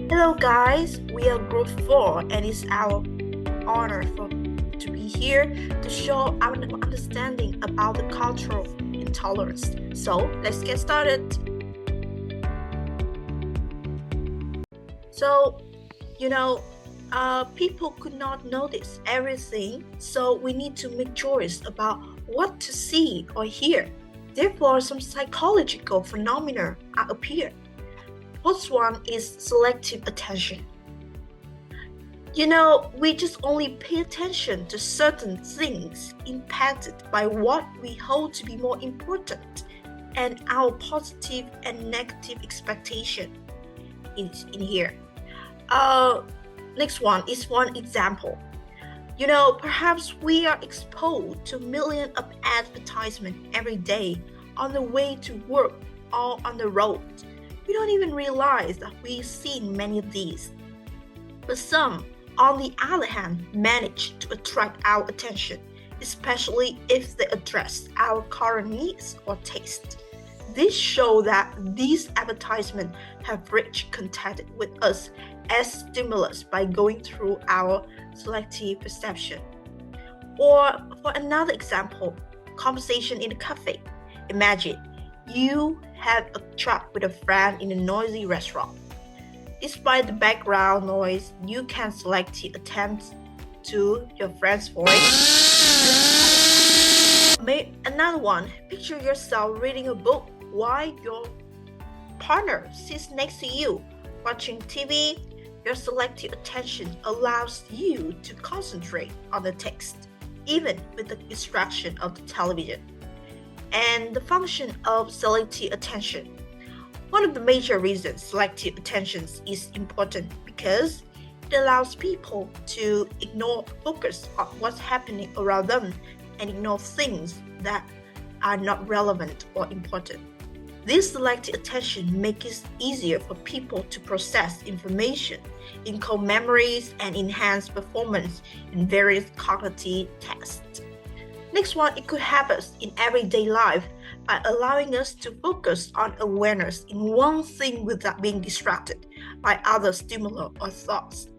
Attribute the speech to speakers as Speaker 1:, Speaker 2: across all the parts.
Speaker 1: Hello guys, we are group 4 and it's our honor to be here to show our understanding about the cultural intolerance. So let's get started. So, people could not notice everything, so we need to make choice about what to see or hear. Therefore, some psychological phenomena appear. First one is selective attention. We just only pay attention to certain things impacted by what we hold to be more important and our positive and negative expectation is in here. Next one is one example. Perhaps we are exposed to millions of advertisements every day on the way to work or on the road. We don't even realize that we've seen many of these. But some, on the other hand, manage to attract our attention, especially if they address our current needs or taste. This shows that these advertisements have rich contact with us as stimulus by going through our selective perception. Or for another example, conversation in a cafe. Imagine you have a chat with a friend in a noisy restaurant. Despite the background noise, you can selectively attend to your friend's voice. Another one, picture yourself reading a book while your partner sits next to you watching TV. Your selective attention allows you to concentrate on the text, even with the distraction of the television. And the function of selective attention. One of the major reasons selective attention is important because it allows people to focus on what's happening around them and ignore things that are not relevant or important. This selective attention makes it easier for people to process information, encode memories, and enhance performance in various cognitive tests. Next one, it could help us in everyday life by allowing us to focus on awareness in one thing without being distracted by other stimuli or thoughts.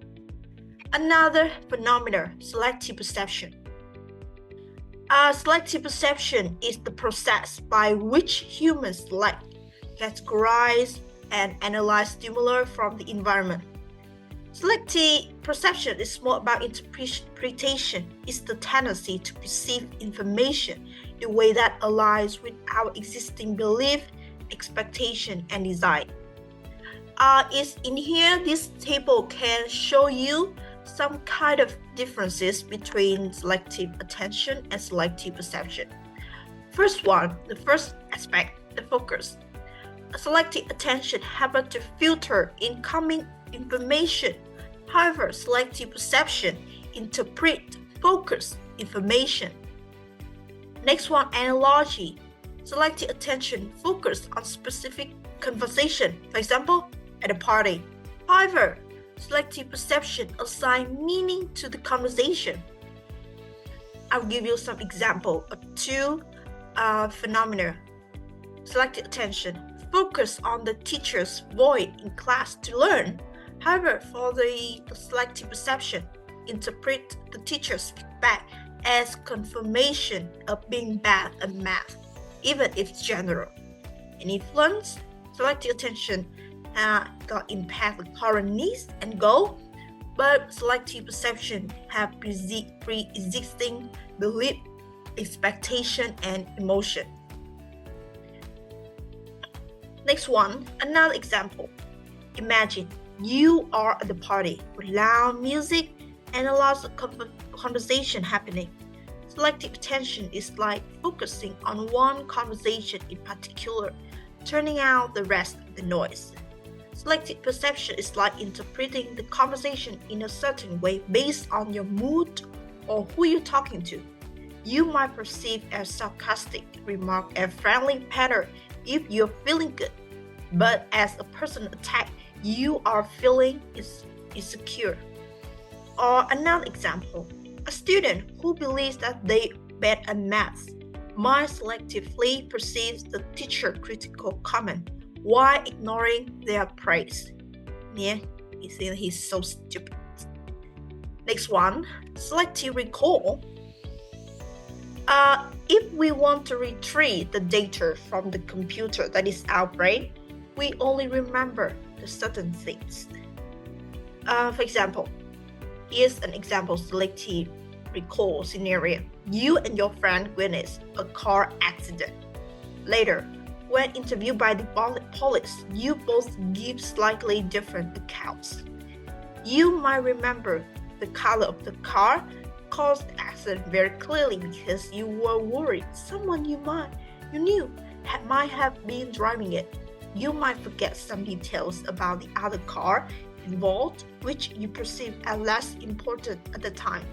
Speaker 1: Another phenomenon, selective perception. Selective perception is the process by which humans select, categorize, and analyze stimuli from the environment. Selective perception is more about interpretation. It's the tendency to perceive information in a way that aligns with our existing belief, expectation, and desire. Is in here, this table can show you some kind of differences between selective attention and selective perception. First one, the first aspect, the focus. Selective attention happens to filter incoming information. However, selective perception interpret, focus information. Next one, analogy. Selective attention focus on specific conversation, for example, at a party. However, selective perception assign meaning to the conversation. I'll give you some example of two phenomena. Selective attention focus on the teacher's voice in class to learn. However, for the selective perception, interpret the teacher's feedback as confirmation of being bad at math, even if it's general. And influence, selective attention got impact the current needs and goal, but selective perception have pre-existing belief, expectation, and emotion. Next one, another example. Imagine you are at the party with loud music and a lot of conversation happening. Selective attention is like focusing on one conversation in particular, turning out the rest of the noise. Selective perception is like interpreting the conversation in a certain way based on your mood or who you're talking to. You might perceive a sarcastic remark as friendly pattern if you're feeling good, but as a person attacked, you are feeling insecure. Or another example, a student who believes that they bad at math might selectively perceive the teacher's critical comment while ignoring their praise. He's so stupid. Next one, selective recall. If we want to retrieve the data from the computer that is our brain, we only remember the certain things. For example, here's an example selective recall scenario. You and your friend witnessed a car accident. Later, when interviewed by the police, you both give slightly different accounts. You might remember the color of the car caused the accident very clearly because you were worried someone you knew might have been driving it. You might forget some details about the other car involved, which you perceive as less important at the time.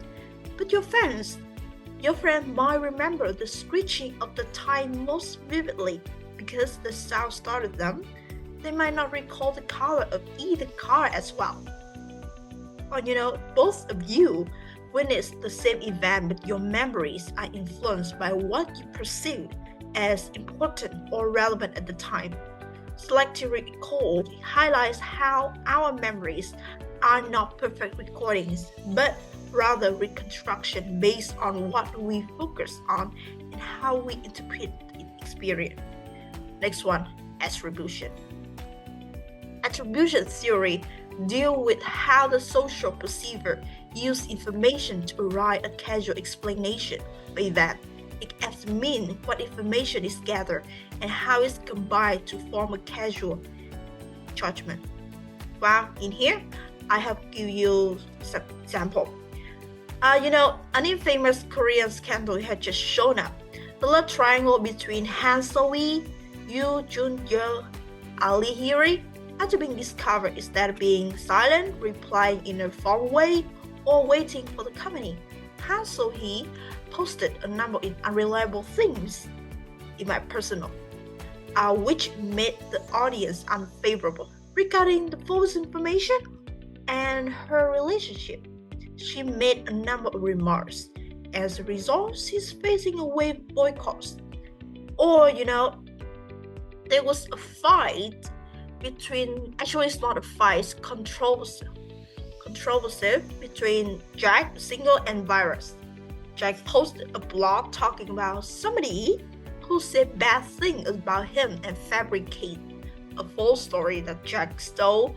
Speaker 1: But your friend might remember the screeching of the tire most vividly because the sound startled them. They might not recall the color of either car as well. Or both of you witnessed the same event, but your memories are influenced by what you perceive as important or relevant at the time. Selective recall highlights how our memories are not perfect recordings, but rather reconstruction based on what we focus on and how we interpret the experience. Next one, attribution. Attribution theory deals with how the social perceiver uses information to arrive at a causal explanation of an event. It examines what information is gathered and how it's combined to form a causal judgment. Well, in here, I have given you some example. An infamous Korean scandal had just shown up. The love triangle between Han So-hee, Yoo Jun-yeol, Ali Hiri, after being discovered, instead of being silent, replying in a formal way, or waiting for the company. Han So-hee posted a number of unreliable things in my personal, which made the audience unfavorable regarding the false information and her relationship. She made a number of remarks. As a result, she's facing a wave of boycotts. Or, there was a fight actually it's not a fight, it's controversy between Jack, Single, and Virus. Jack posted a blog talking about somebody who said bad things about him and fabricated a false story that Jack stole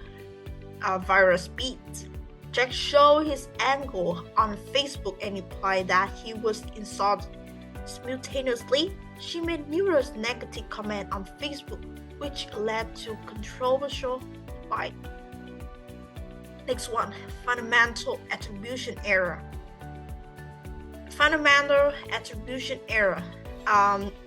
Speaker 1: Virus beat. Jack showed his angle on Facebook and implied that he was insulted. Simultaneously, she made numerous negative comments on Facebook, which led to controversial fight. Next one, fundamental attribution error. Fundamental attribution error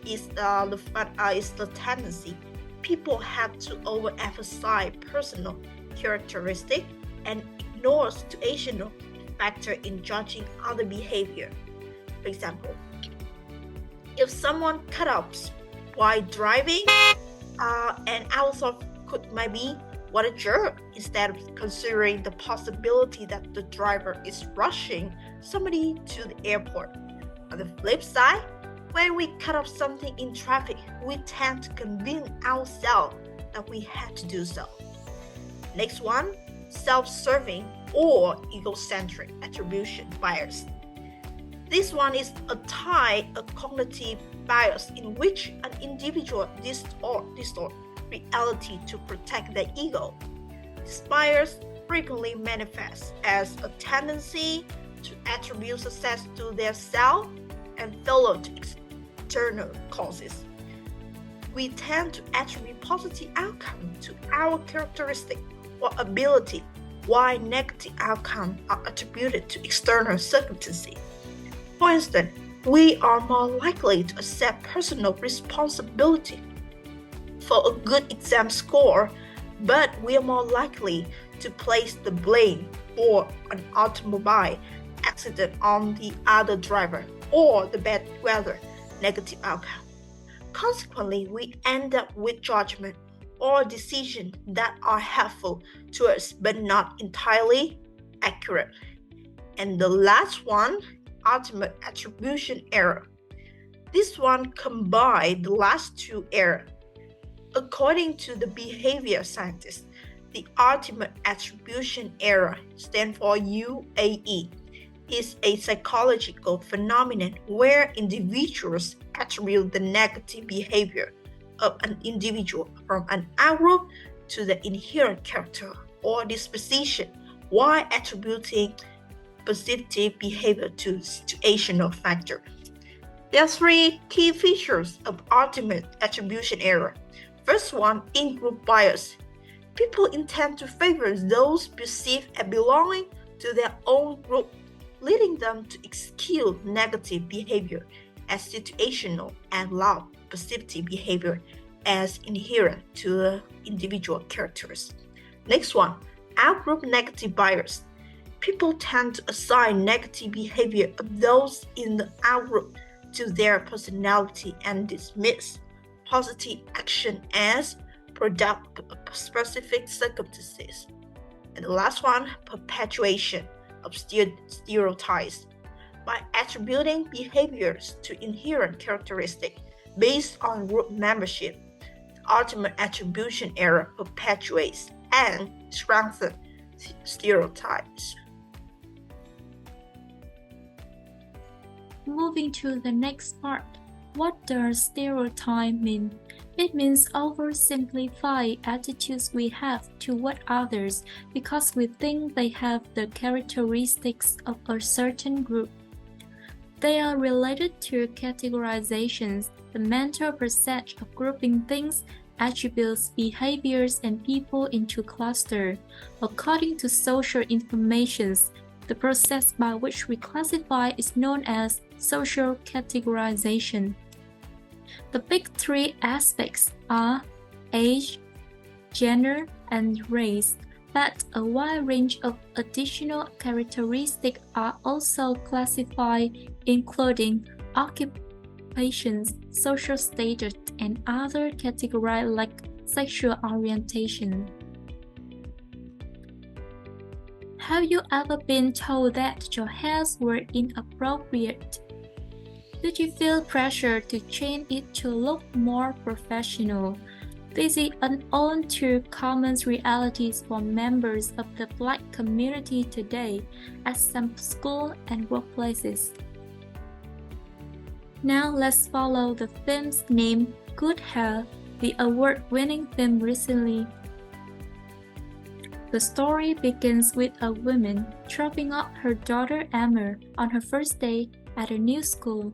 Speaker 1: is the tendency people have to overemphasize personal characteristic and ignore situational factor in judging other behavior. For example, if someone cut ups while driving, and our thought might be, what a jerk, instead of considering the possibility that the driver is rushing somebody to the airport. On the flip side, when we cut off something in traffic, we tend to convince ourselves that we had to do so. Next one, self-serving or egocentric attribution bias. This one is a type of cognitive bias in which an individual distorts reality to protect their ego. This bias frequently manifests as a tendency to attribute success to their self and failure to external causes. We tend to attribute positive outcome to our characteristic or ability, while negative outcomes are attributed to external circumstances. For instance, we are more likely to accept personal responsibility for a good exam score, but we are more likely to place the blame for an automobile accident on the other driver or the bad weather, negative outcome. Consequently, we end up with judgment or decisions that are helpful to us but not entirely accurate. And the last one, ultimate attribution error. This one combines the last two errors. According to the behavior scientists, The ultimate attribution error, stands for UAE, is a psychological phenomenon where individuals attribute the negative behavior of an individual from an outgroup to the inherent character or disposition, while attributing positive behavior to situational factors. There are three key features of ultimate attribution error. First one, in-group bias. People intend to favor those perceived as belonging to their own group, leading them to execute negative behavior as situational and allow positive behavior as inherent to the individual characters. Next one, out-group negative bias. People tend to assign negative behavior of those in the out-group to their personality and dismiss positive action as product of specific circumstances. And the last one, perpetuation of stereotypes. By attributing behaviors to inherent characteristics based on group membership, the ultimate attribution error perpetuates and strengthens stereotypes.
Speaker 2: Moving to the next part, what does stereotype mean? It means oversimplifying attitudes we have toward others because we think they have the characteristics of a certain group. They are related to categorizations, the mental process of grouping things, attributes, behaviors, and people into clusters. According to social informations, the process by which we classify is known as social categorization. The big three aspects are age, gender, and race, but a wide range of additional characteristics are also classified, including occupations, social status, and other categories like sexual orientation. Have you ever been told that your hairs were inappropriate? Did you feel pressure to change it to look more professional? This is an all too common reality for members of the Black community today at some schools and workplaces. Now let's follow the film's name, Good Hair, the award-winning film recently. The story begins with a woman dropping off her daughter Emma on her first day at a new school.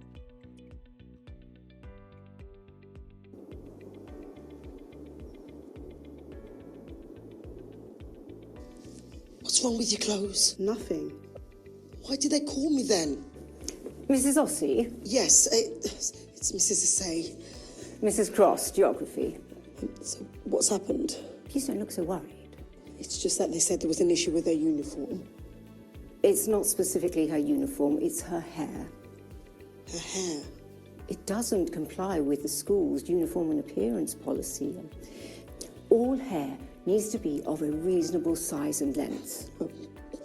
Speaker 3: What's wrong with your clothes?
Speaker 4: Nothing.
Speaker 3: Why did they call me then?
Speaker 4: Mrs. Ossie?
Speaker 3: Yes, it's Mrs. Assay.
Speaker 4: Mrs. Cross, Geography.
Speaker 3: So what's happened?
Speaker 4: Please don't look so worried.
Speaker 3: It's just that they said there was an issue with her uniform.
Speaker 4: It's not specifically her uniform, it's her hair.
Speaker 3: Her hair?
Speaker 4: It doesn't comply with the school's uniform and appearance policy. All hair needs to be of a reasonable size and length.
Speaker 3: Oh,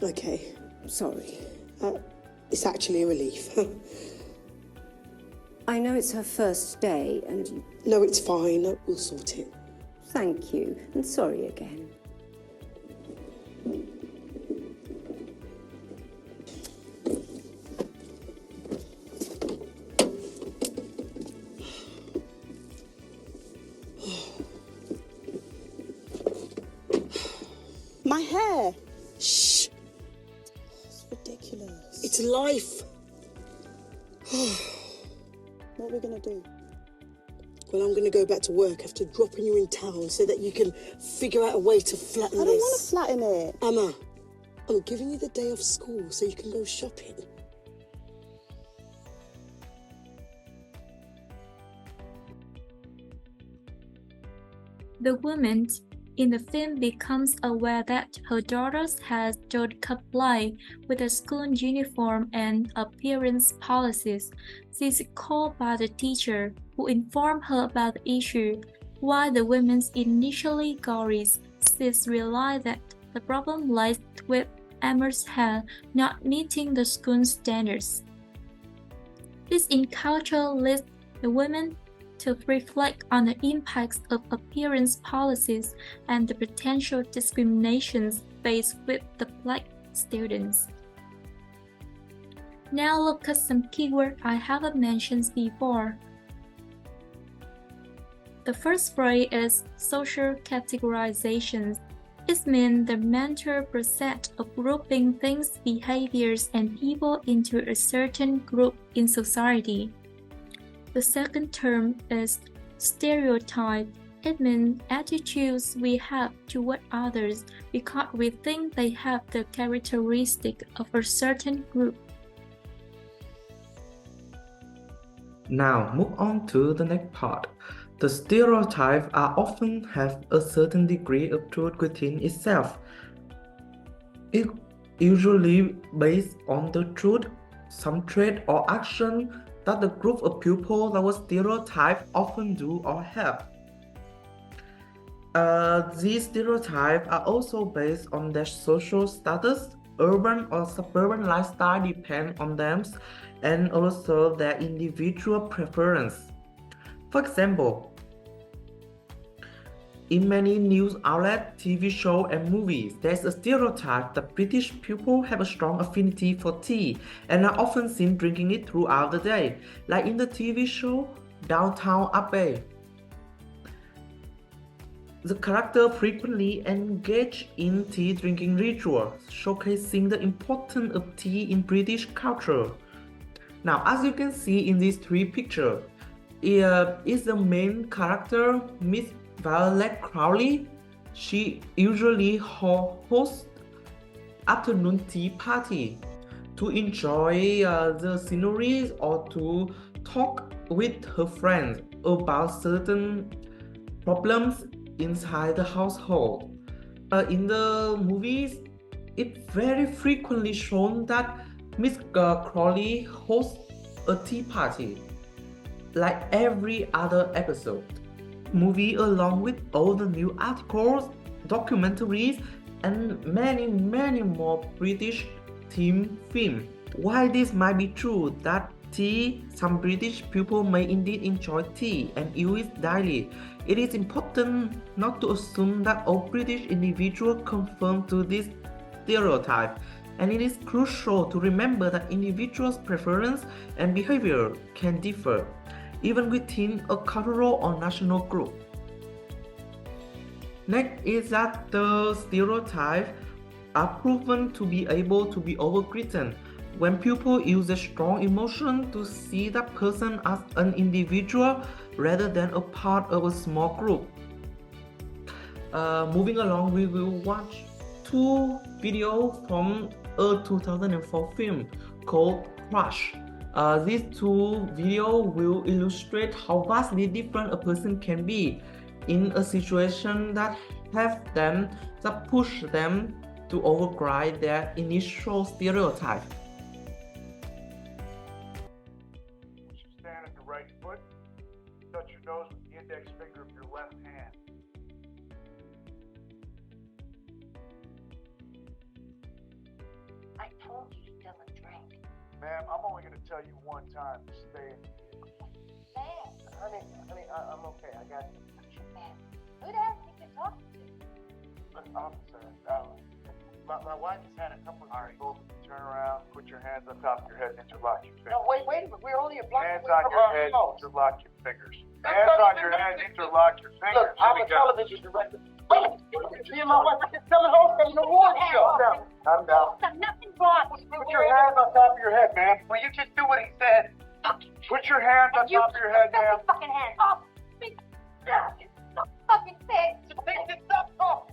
Speaker 3: okay.
Speaker 4: Sorry.
Speaker 3: It's actually a relief.
Speaker 4: I know it's her first day and...
Speaker 3: No, it's fine. We'll sort it.
Speaker 4: Thank you, and sorry again.
Speaker 3: My hair! Shh! It's ridiculous. It's life!
Speaker 5: What are we going to do?
Speaker 3: Well, I'm going to go back to work after dropping you in town so that you can figure out a way to flatten this.
Speaker 5: I don't want to flatten it.
Speaker 3: Emma, I'm giving you the day off school so you can go shopping.
Speaker 2: The woman in the film becomes aware that her daughter has don't comply with the school uniform and appearance policies. She is called by the teacher, who informs her about the issue. While the woman initially agrees, she realizes that the problem lies with Emma's hair not meeting the school standards. This encounter leads the woman to reflect on the impacts of appearance policies and the potential discriminations faced with the Black students. Now look at some keywords I haven't mentioned before. The first phrase is social categorizations. It means the mental process of grouping things, behaviors, and people into a certain group in society. The second term is stereotype. It means attitudes we have toward others because we think they have the characteristic of a certain group.
Speaker 6: Now move on to the next part. The stereotypes are often have a certain degree of truth within itself. It usually based on the truth, some trait or action that the group of people that was stereotyped often do or have. These stereotypes are also based on their social status, urban or suburban lifestyle depend on them, and also their individual preference. For example, in many news outlets, TV shows, and movies, there's a stereotype that British people have a strong affinity for tea and are often seen drinking it throughout the day, like in the TV show Downton Abbey. The character frequently engage in tea drinking rituals, showcasing the importance of tea in British culture. Now, as you can see in these three pictures, is the main character, Miss Violet Crowley. She usually hosts afternoon tea party to enjoy the scenery or to talk with her friends about certain problems inside the household. In the movies, it's very frequently shown that Miss Crowley hosts a tea party, like every other episode. Movie along with all the new articles, documentaries, and many more British theme films. While this might be true that tea, some British people may indeed enjoy tea and use it daily, it is important not to assume that all British individuals conform to this stereotype, and it is crucial to remember that individuals' preference and behavior can differ, even within a cultural or national group. Next is that the stereotypes are proven to be able to be overwritten when people use a strong emotion to see that person as an individual rather than a part of a small group. Moving along, we will watch two videos from a 2004 film called Crush. These two videos will illustrate how vastly different a person can be in a situation that push them to override their initial stereotype.
Speaker 7: Stand at your right foot, touch your nose with the index finger of your left hand.
Speaker 8: I told you he doesn't drink.
Speaker 7: Ma'am, I'm only going to tell you one time to stay in the vehicle.
Speaker 8: Man,
Speaker 7: Honey, I'm okay. I got you.
Speaker 8: man, who the hell do you think you're talking to?
Speaker 7: Look, officer, my wife has had a couple of people turn around, put your hands on top of your head, and interlock your fingers.
Speaker 8: No, wait a minute. We're only a block
Speaker 7: Hands
Speaker 8: away
Speaker 7: on
Speaker 8: from
Speaker 7: your
Speaker 8: our
Speaker 7: head,
Speaker 8: house.
Speaker 7: interlock your fingers.
Speaker 8: That's
Speaker 7: Hands
Speaker 8: not
Speaker 7: on
Speaker 8: even
Speaker 7: your head,
Speaker 8: nothing.
Speaker 7: interlock your fingers.
Speaker 8: Look, I'm
Speaker 7: Here
Speaker 8: a
Speaker 7: we go.
Speaker 8: television director. Wait, me and my wife are just telling her from the award show.
Speaker 7: Calm down.
Speaker 8: Nothing wrong.
Speaker 7: Put your hands on top of your head, man.
Speaker 8: Will you just do what he said?
Speaker 7: Put your hands on top of your head, ma'am.
Speaker 8: Fucking hands off. Fucking thing. Just take this stuff off.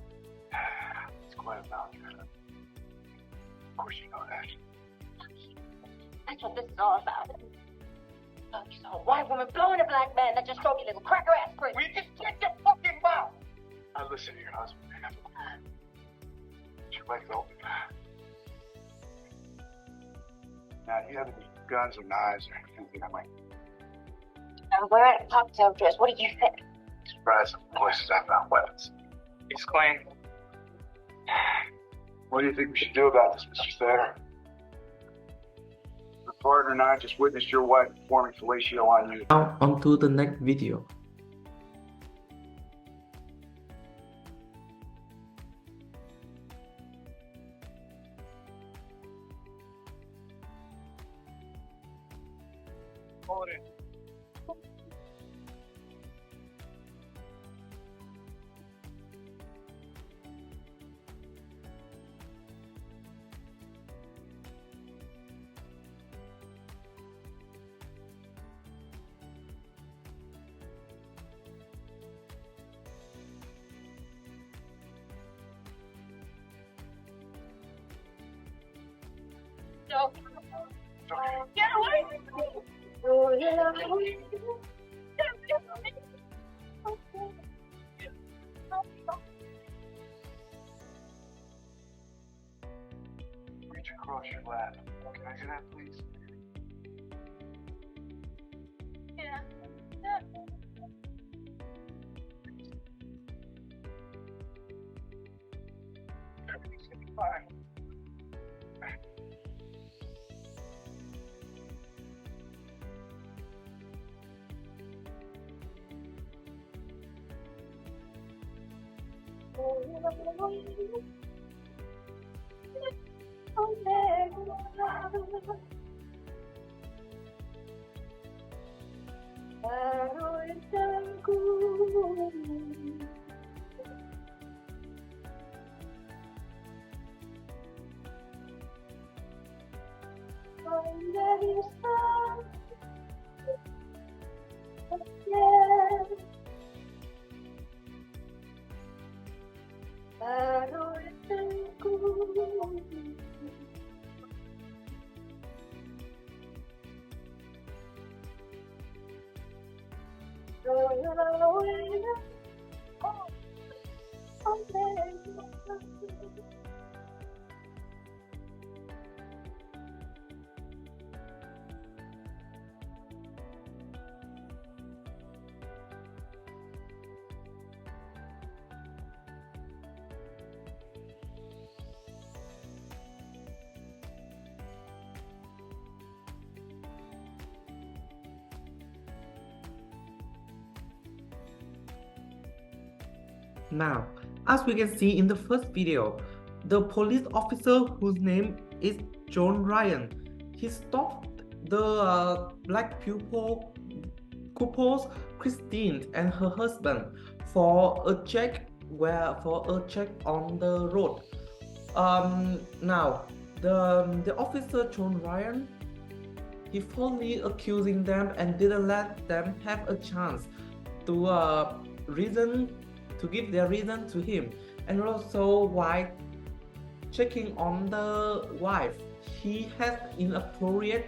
Speaker 7: It's quite a mountain. Of course you know that.
Speaker 8: That's what this is all about. You saw a white woman blowing a black man that just drove your little cracker ass crazy.
Speaker 7: Will you just shut your fucking mouth? I listen to your husband, man. Your legs open. Now, do you have any guns or knives or anything I might
Speaker 8: I'm wearing a cocktail dress. What do you think?
Speaker 7: surprise some places I found weapons?
Speaker 9: He's clean.
Speaker 7: What do you think we should do about this, Mr. Thayer? The partner and I just witnessed your wife performing fellatio on you.
Speaker 6: Now on to the next video.
Speaker 7: Hold it.
Speaker 8: No. Get away from me! Oh, yeah.
Speaker 7: Reach across your lap. Can I do that, please?
Speaker 8: Yeah.
Speaker 7: Everything's gonna be fine.
Speaker 6: Now, as we can see in the first video, the police officer whose name is John Ryan, he stopped the black couples Christine and her husband for a check on the road. Now the officer John Ryan, he falsely accusing them and didn't let them have a chance to give their reason to him. And also while checking on the wife, he has inappropriate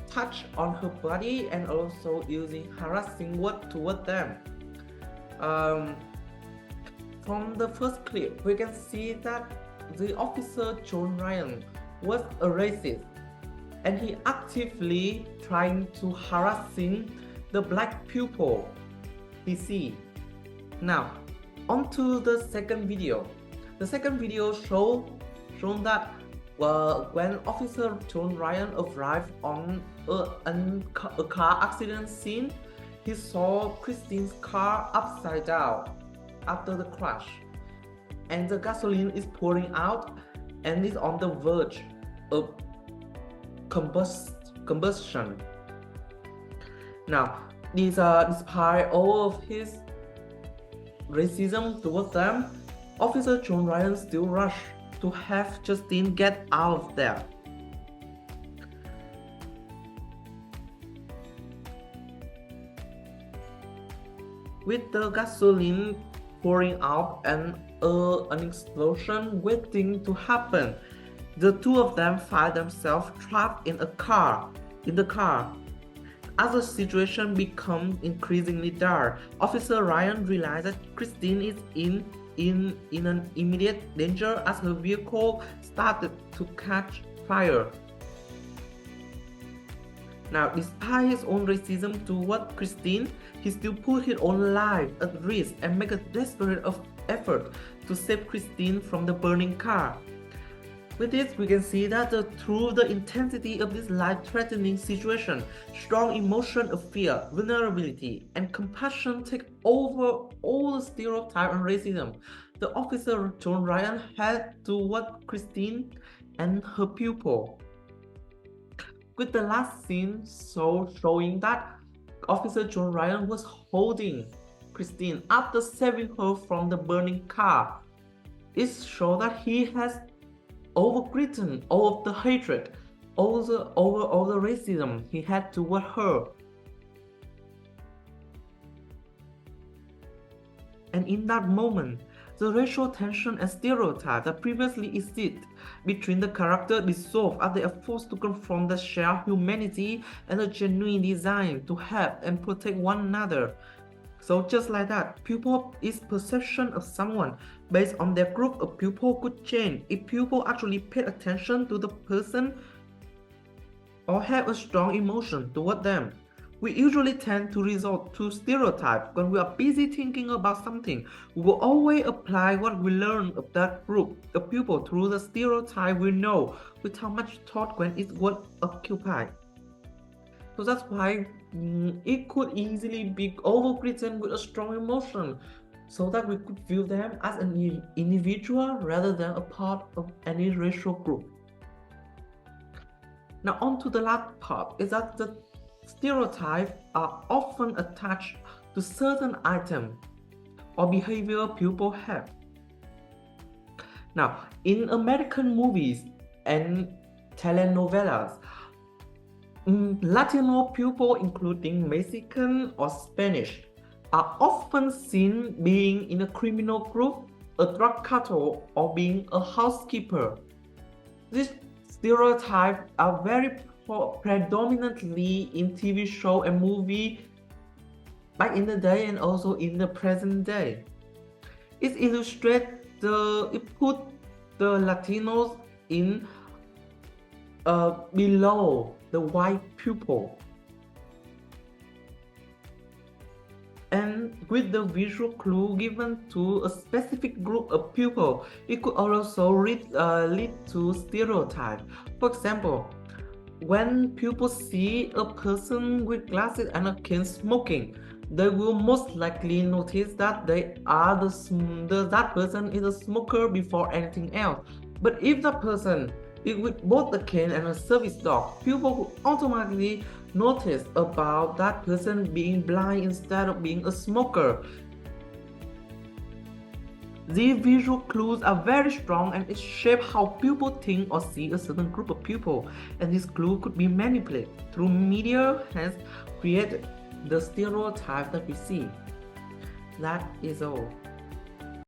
Speaker 6: touch on her body and also using harassing word toward them. From the first clip, we can see that the officer John Ryan was a racist and he actively trying to harassing the black people we see. Now, on to the second video. The second video shown that when Officer John Ryan arrived on a car accident scene, he saw Christine's car upside down after the crash, and the gasoline is pouring out and is on the verge of combustion. Now, despite all of his racism towards them, Officer John Ryan still rushed to have Justine get out of there. With the gasoline pouring out and an explosion waiting to happen, the two of them find themselves trapped in the car. As the situation becomes increasingly dark, Officer Ryan realizes that Christine is in an immediate danger as her vehicle started to catch fire. Now, despite his own racism toward Christine, he still put his own life at risk and make a desperate effort to save Christine from the burning car. With this, we can see that through the intensity of this life-threatening situation, strong emotion of fear, vulnerability, and compassion take over all the stereotype and racism the officer John Ryan had toward Christine and her pupil. With the last scene showing that Officer John Ryan was holding Christine after saving her from the burning car, it shows that he has overwritten all of the hatred, all the racism he had toward her. And in that moment, the racial tension and stereotype that previously existed between the characters dissolve as they are forced to confront the shared humanity and the genuine desire to help and protect one another. So just like that, pupil's perception of someone based on their group of pupils could change if pupils actually paid attention to the person or have a strong emotion toward them. We usually tend to resort to stereotypes when we are busy thinking about something. We will always apply what we learn of that group of people through the stereotype we know without much thought when it was occupied. So that's why it could easily be overwritten with a strong emotion so that we could view them as an individual rather than a part of any racial group. Now on to the last part is that the stereotypes are often attached to certain items or behavior people have. Now, in American movies and telenovelas, Latino people, including Mexican or Spanish, are often seen being in a criminal group, a drug cartel, or being a housekeeper. These stereotypes are very predominantly in TV show and movie back in the day and also in the present day. It illustrates it put the Latinos in below the white people. And with the visual clue given to a specific group of people, it could also lead to stereotypes. For example, when people see a person with glasses and a cane smoking, they will most likely notice that that person is a smoker before anything else. But if that person is with both the cane and a service dog, people will automatically notice about that person being blind instead of being a smoker. These visual clues are very strong and it shapes how people think or see a certain group of people, and this clue could be manipulated through media, hence create the stereotype that we see. That is all.